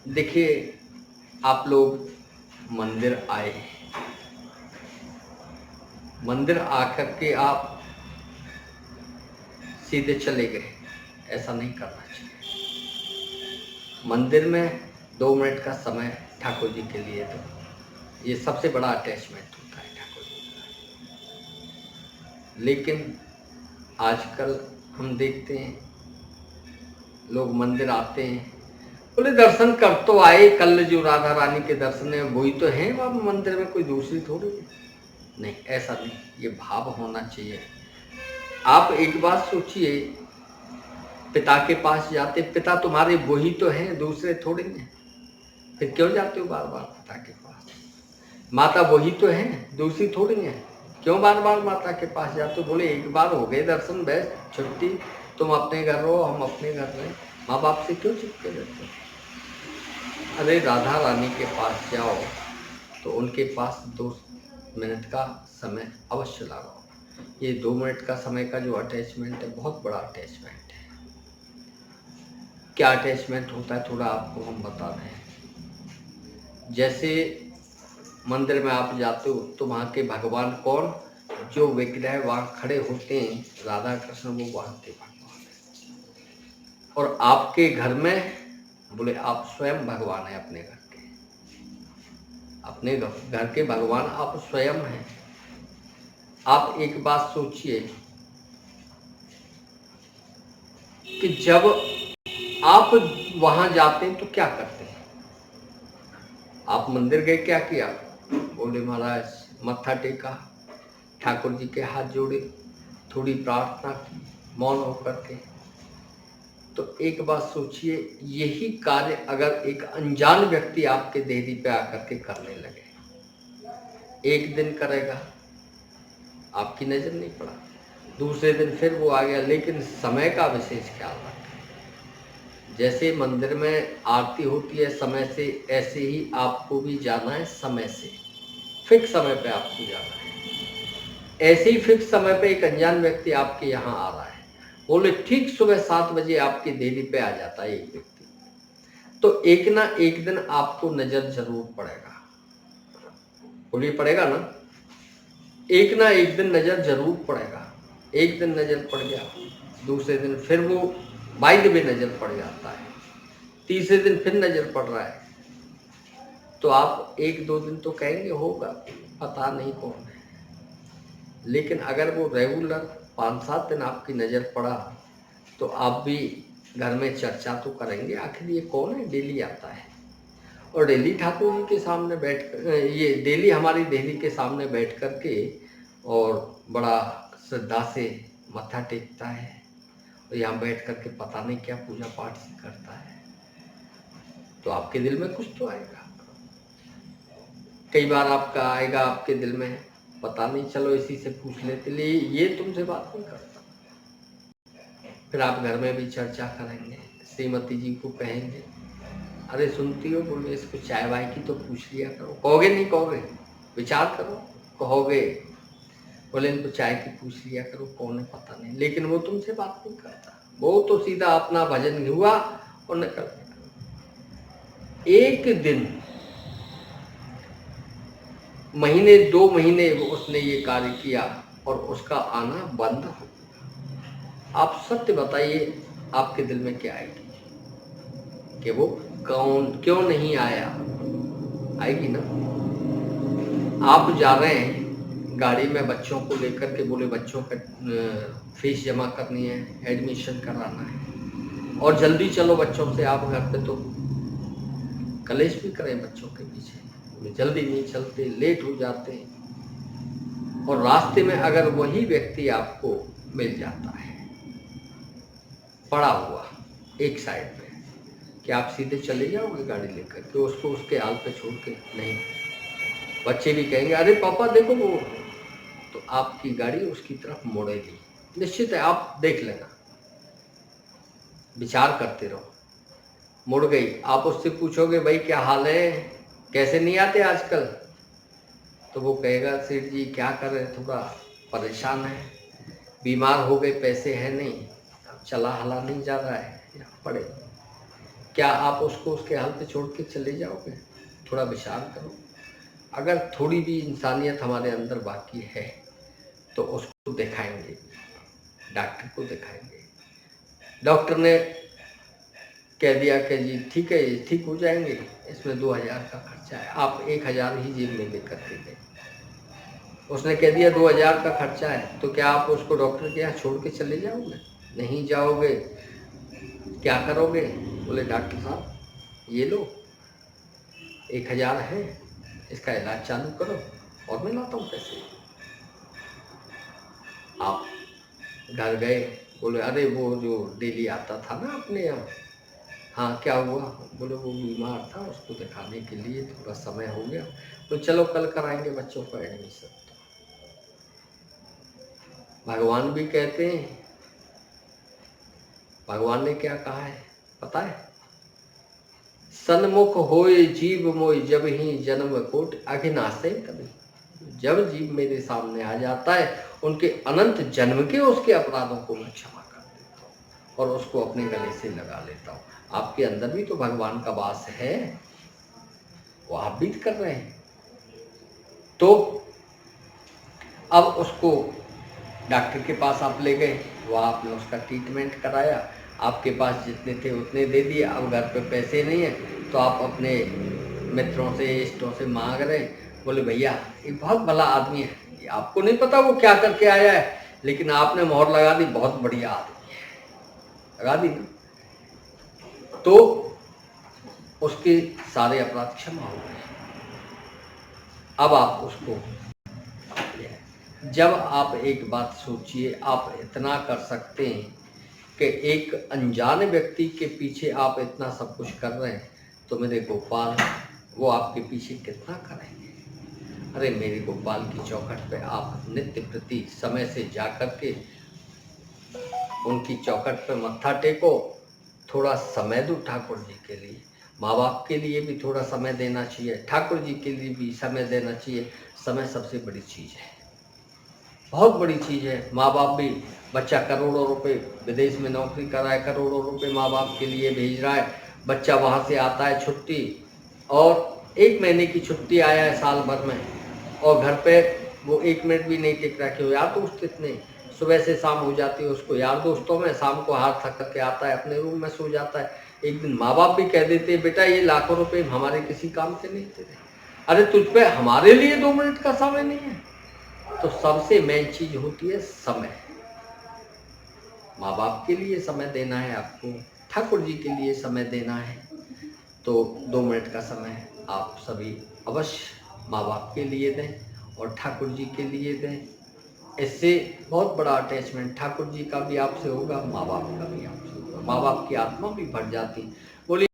देखिए, आप लोग मंदिर आए, मंदिर आकर के आप सीधे चले गए, ऐसा नहीं करना चाहिए। मंदिर में 2 मिनट का समय ठाकुर जी के लिए दो, ये सबसे बड़ा अटैचमेंट होता है ठाकुर जी का। लेकिन आजकल हम देखते हैं लोग मंदिर आते हैं, बोले दर्शन कर तो आए, कल जो राधा रानी के दर्शन है वही तो हैं वहाँ मंदिर में, कोई दूसरी थोड़ी है। नहीं, ऐसा नहीं, ये भाव होना चाहिए। आप एक बात सोचिए, पिता के पास जाते, पिता तुम्हारे वही तो हैं, दूसरे थोड़े हैं, फिर क्यों जाते हो बार बार पिता के पास? माता वही तो हैं, दूसरी थोड़ी हैं, क्यों बार बार माता के पास जाते हो? बोले एक बार हो गए दर्शन, बस छुट्टी, तुम अपने घर रहो, हम अपने घर रहे, माँ बाप से क्यों चिपके रहते हो? अरे राधा रानी के पास जाओ तो उनके पास 2 मिनट का समय अवश्य लगाओ। ये 2 मिनट का समय का जो अटैचमेंट है, बहुत बड़ा अटैचमेंट है। क्या अटैचमेंट होता है थोड़ा आपको हम बता दें। जैसे मंदिर में आप जाते हो तो वहाँ के भगवान कौन, जो विग्रह वहाँ खड़े होते हैं राधा कृष्ण, वो वहाँ के भगवान है। और आपके घर में बोले आप स्वयं भगवान हैं, अपने घर के, अपने घर के भगवान आप स्वयं हैं। आप एक बात सोचिए कि जब आप वहां जाते हैं तो क्या करते हैं? आप मंदिर गए, क्या किया? बोले महाराज मत्था टेका, ठाकुर जी के हाथ जोड़े, थोड़ी प्रार्थना की, मौन होकर के। तो एक बात सोचिए, यही कार्य अगर एक अनजान व्यक्ति आपके देहरी पे आकर के करने लगे, एक दिन करेगा, आपकी नजर नहीं पड़ा, दूसरे दिन फिर वो आ गया, लेकिन समय का विशेष ख्याल रखें। जैसे मंदिर में आरती होती है समय से, ऐसे ही आपको भी जाना है समय से, फिक्स समय पे आपको जाना है। ऐसे ही फिक्स समय पे एक अनजान व्यक्ति आपके यहाँ आ रहा है, बोले ठीक सुबह 7 बजे आपकी देरी पे आ जाता है एक व्यक्ति, तो एक ना एक दिन आपको नजर जरूर पड़ेगा। बोलिए पड़ेगा ना? एक ना एक दिन नजर जरूर पड़ेगा। एक दिन नजर पड़ गया, दूसरे दिन फिर वो बाई द वे नजर पड़ जाता है, तीसरे दिन फिर नजर पड़ रहा है, तो आप 1-2 दिन तो कहेंगे होगा, पता नहीं कौन है। लेकिन अगर वो रेगुलर 5-7 दिन आपकी नज़र पड़ा, तो आप भी घर में चर्चा तो करेंगे, आखिर ये कौन है डेली आता है और डेली ठाकुर जी के सामने बैठ कर, ये डेली हमारी देहरी के सामने बैठ कर के और बड़ा श्रद्धा से मत्था टेकता है, और यहाँ बैठ कर के पता नहीं क्या पूजा पाठ से करता है, तो आपके दिल में कुछ तो आएगा। कई बार आपका आएगा आपके दिल में, पता नहीं, चलो इसी से पूछ लेते, लिए ये तुमसे बात नहीं करता। फिर आप घर में भी चर्चा करेंगे, श्रीमती जी को कहेंगे, अरे सुनती हो, बोले इसको चाय वाय की तो पूछ लिया करो। कहोगे नहीं कहोगे? विचार करो, कहोगे? बोले इनको चाय की पूछ लिया करो, कौन है पता नहीं, लेकिन वो तुमसे बात नहीं करता, वो तो सीधा अपना भजन हुआ और निकल गया। एक दिन, महीने 2 महीने उसने ये कार्य किया और उसका आना बंद हो गया। आप सत्य बताइए, आपके दिल में क्या आएगी कि वो कौन क्यों नहीं आया? आएगी ना? आप जा रहे हैं गाड़ी में बच्चों को लेकर के, बोले बच्चों का फीस जमा करनी है, एडमिशन कराना है, और जल्दी चलो बच्चों से, आप घर पे तो कलेश भी करें बच्चों के पीछे, बोले जल्दी नहीं चलते, लेट हो जाते हैं, और रास्ते में अगर वही व्यक्ति आपको मिल जाता है पड़ा हुआ एक साइड पे, कि आप सीधे चले जाओगे गाड़ी लेकर के उसको उसके हाल पे छोड़ के? नहीं, बच्चे भी कहेंगे अरे पापा देखो वो, तो आपकी गाड़ी उसकी तरफ मुड़ेगी, निश्चित है, आप देख लेना, विचार करते रहो। मुड़ गई, आप उससे पूछोगे भाई क्या हाल है, कैसे नहीं आते आजकल, तो वो कहेगा सेठ जी क्या कर रहे, थोड़ा परेशान है, बीमार हो गए, पैसे है नहीं, चला हला नहीं जा रहा है, पड़े। क्या आप उसको उसके हाल पे छोड़ के चले जाओगे? थोड़ा विचार करो। अगर थोड़ी भी इंसानियत हमारे अंदर बाकी है तो उसको दिखाएंगे, डॉक्टर को दिखाएंगे। डॉक्टर ने कह दिया कि जी ठीक है, ये ठीक हो जाएंगे, इसमें 2000 का खर्चा है, आप 1000 ही जेब में लेकर के गए। उसने कह दिया 2000 का खर्चा है, तो क्या आप उसको डॉक्टर के यहाँ छोड़ के चले जाओगे? नहीं जाओगे। क्या करोगे? बोले डॉक्टर साहब ये लो 1000 है, इसका इलाज चालू करो और मैं लाता हूँ पैसे। आप घर गए, बोले अरे वो जो डेली आता था ना अपने यहाँ, हाँ क्या हुआ? बोले वो बीमार था, उसको दिखाने के लिए थोड़ा समय हो गया, तो चलो कल कराएंगे बच्चों का एडमिशन। भगवान भी कहते हैं, भगवान ने क्या कहा है पता है? सन्मुख होए जीव मोय जब ही जन्म कोट अघिनाशे कभी। जब जीव मेरे सामने आ जाता है, उनके अनंत जन्म के उसके अपराधों को मैं क्षमा कर देता हूँ और उसको अपने गले से लगा लेता हूँ। आपके अंदर भी तो भगवान का वास है, वो आप भी कर रहे हैं। तो अब उसको डॉक्टर के पास आप ले गए, वह आपने उसका ट्रीटमेंट कराया, आपके पास जितने थे उतने दे दिए। अब घर पे पैसे नहीं है तो आप अपने मित्रों से इष्टों से मांग रहे। बोले भैया एक बहुत भला आदमी है, ये आपको नहीं पता वो क्या करके आया है, लेकिन आपने मोहर लगा दी, बहुत बढ़िया आदमी है, लगा दी ना, तो उसके सारे अपराध क्षमा हो गए। अब आप उसको, जब आप एक बात सोचिए, आप इतना कर सकते हैं कि एक अनजान व्यक्ति के पीछे आप इतना सब कुछ कर रहे हैं, तो मेरे गोपाल वो आपके पीछे कितना करेंगे? अरे मेरे गोपाल की चौखट पे आप नित्य प्रति समय से जाकर के उनकी चौखट पे मत्था टेको, थोड़ा समय दो ठाकुर जी के लिए। माँ बाप के लिए भी थोड़ा समय देना चाहिए, ठाकुर जी के लिए भी समय देना चाहिए। समय सबसे बड़ी चीज़ है, बहुत बड़ी चीज़ है। माँ बाप भी, बच्चा करोड़ों रुपए विदेश में नौकरी कर रहा है, करोड़ों रुपए माँ बाप के लिए भेज रहा है, बच्चा वहाँ से आता है छुट्टी, और 1 महीने की छुट्टी आया है साल भर में, और घर पे वो 1 मिनट भी नहीं टिक रहा। क्यों? यार दोस्त इतने, सुबह से शाम हो जाती है उसको यार दोस्तों में, शाम को हाथ थक के आता है, अपने रूम में सो जाता है। एक दिन माँ बाप भी कह देते हैं बेटा ये लाखों रुपए हमारे किसी काम के नहीं थे। अरे तुझ पे हमारे लिए 2 मिनट का समय नहीं है। तो सबसे मेन चीज होती है समय। माँ बाप के लिए समय देना है आपको, ठाकुर जी के लिए समय देना है, तो 2 मिनट का समय आप सभी अवश्य माँ बाप के लिए दें और ठाकुर जी के लिए दें। इससे बहुत बड़ा अटैचमेंट ठाकुर जी का भी आपसे होगा, माँ बाप का भी आपसे होगा, माँ बाप की आत्मा भी भर जाती। बोलिए